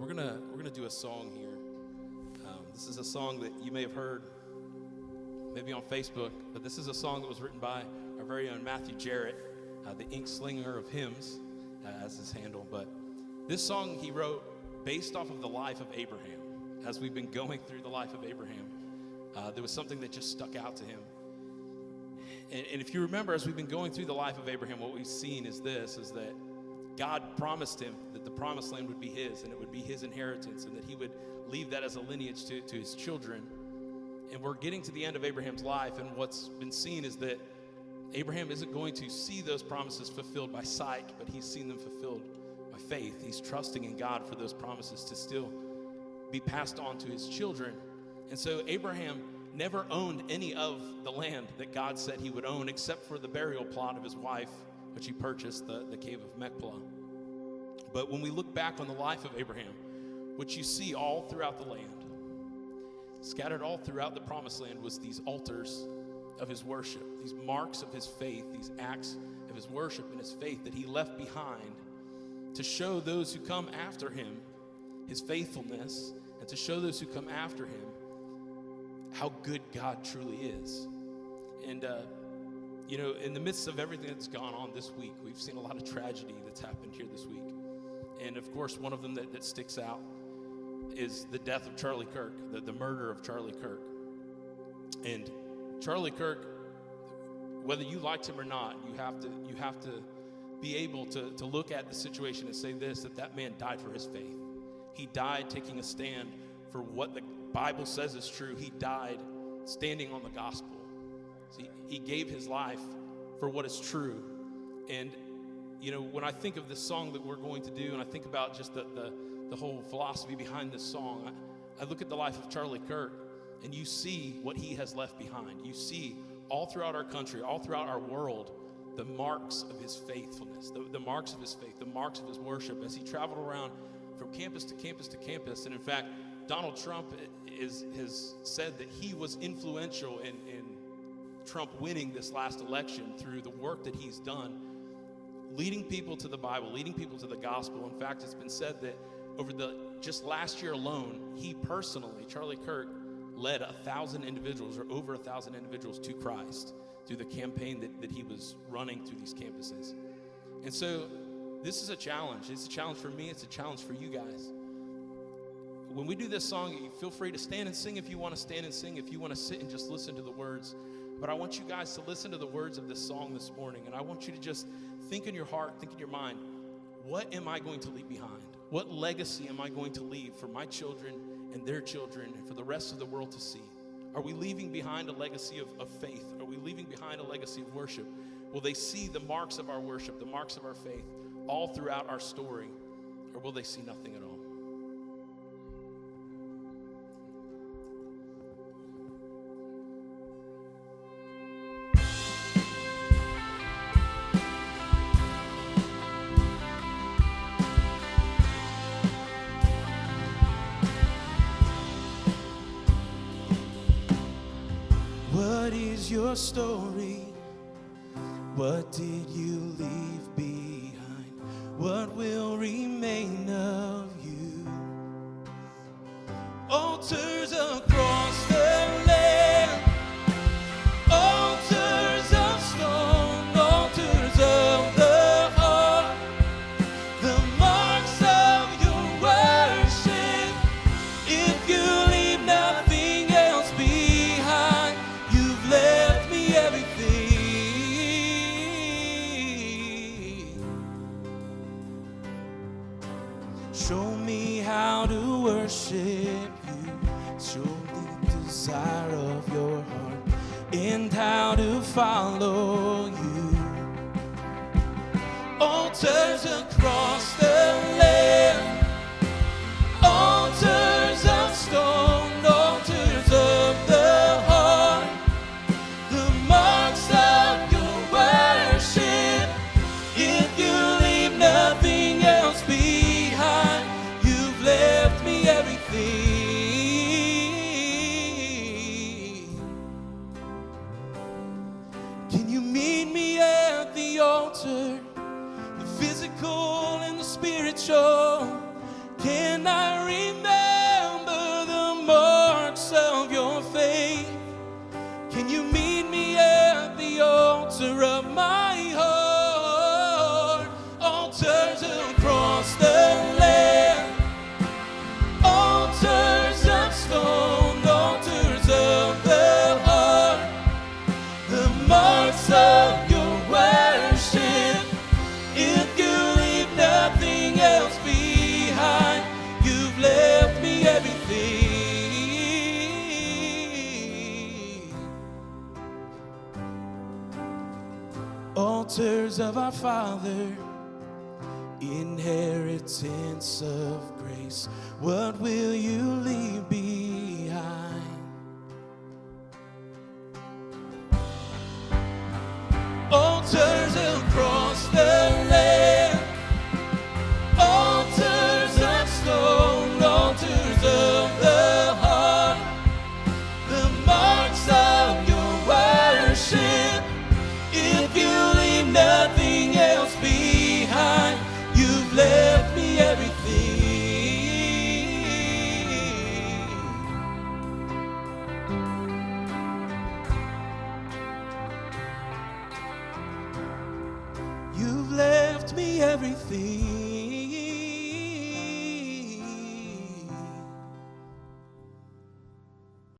we're gonna do a song here. This is a song that you may have heard maybe on Facebook, but this is a song that was written by our very own Matthew Jarrett, the ink slinger of hymns, as his handle. But this song he wrote based off of the life of Abraham. As we've been going through the life of Abraham, there was something that just stuck out to him. And if you remember, as we've been going through the life of Abraham, what we've seen is that God promised him that the promised land would be his, and it would be his inheritance, and that he would leave that as a lineage to his children. And we're getting to the end of Abraham's life, and what's been seen is that Abraham isn't going to see those promises fulfilled by sight, but he's seen them fulfilled by faith. He's trusting in God for those promises to still be passed on to his children. And so Abraham never owned any of the land that God said he would own, except for the burial plot of his wife, which he purchased, the cave of Machpelah. But when we look back on the life of Abraham, what you see all throughout the land, scattered all throughout the promised land, was these altars of his worship, these marks of his faith, these acts of his worship and his faith that he left behind to show those who come after him his faithfulness, and to show those who come after him how good God truly is. And in the midst of everything that's gone on this week, we've seen a lot of tragedy that's happened here this week. And of course, one of them that sticks out is the death of Charlie Kirk, the murder of Charlie Kirk. And Charlie Kirk, whether you liked him or not, you have to be able to look at the situation and say this, that man died for his faith. He died taking a stand for what the Bible says is true. He died standing on the gospel. See, he gave his life for what is true. And when I think of this song that we're going to do, and I think about just the whole philosophy behind this song, I look at the life of Charlie Kirk, and you see what he has left behind. You see all throughout our country, all throughout our world, the marks of his faithfulness, the marks of his faith, the marks of his worship as he traveled around from campus to campus to campus. And in fact, Donald Trump has said that he was influential in Trump winning this last election through the work that he's done, leading people to the Bible, leading people to the gospel. In fact, it's been said that over just last year alone, he personally, Charlie Kirk, led 1,000 individuals, or over 1,000 individuals, to Christ through the campaign that he was running through these campuses. And so this is a challenge. It's a challenge for me. It's a challenge for you guys. When we do this song, you feel free to stand and sing if you want to stand and sing, if you want to sit and just listen to the words. But I want you guys to listen to the words of this song this morning, and I want you to just think in your heart, think in your mind, what am I going to leave behind? What legacy am I going to leave for my children and their children and for the rest of the world to see? Are we leaving behind a legacy of faith? Are we leaving behind a legacy of worship? Will they see the marks of our worship, the marks of our faith all throughout our story, or will they see nothing at all? What is your story? What did you leave behind? What will remain of you? Altars across the land, altars of stone, altars of the heart, the marks of your worship. If you leave nothing else behind, you've left me everything. Show me how to worship you. Show the desire of your heart and how to follow you. Altars across the land, altars of stone, altars of the heart, the marks of your worship. If you leave nothing else behind, you've left me everything. Can you meet me at the altar, the physical and the spiritual? of our Father, inheritance of grace, what will you leave behind? Altars across the land, altars of stone, altars of the heart, the marks of your worship. If you leave nothing else behind, you've left me everything. You've left me everything.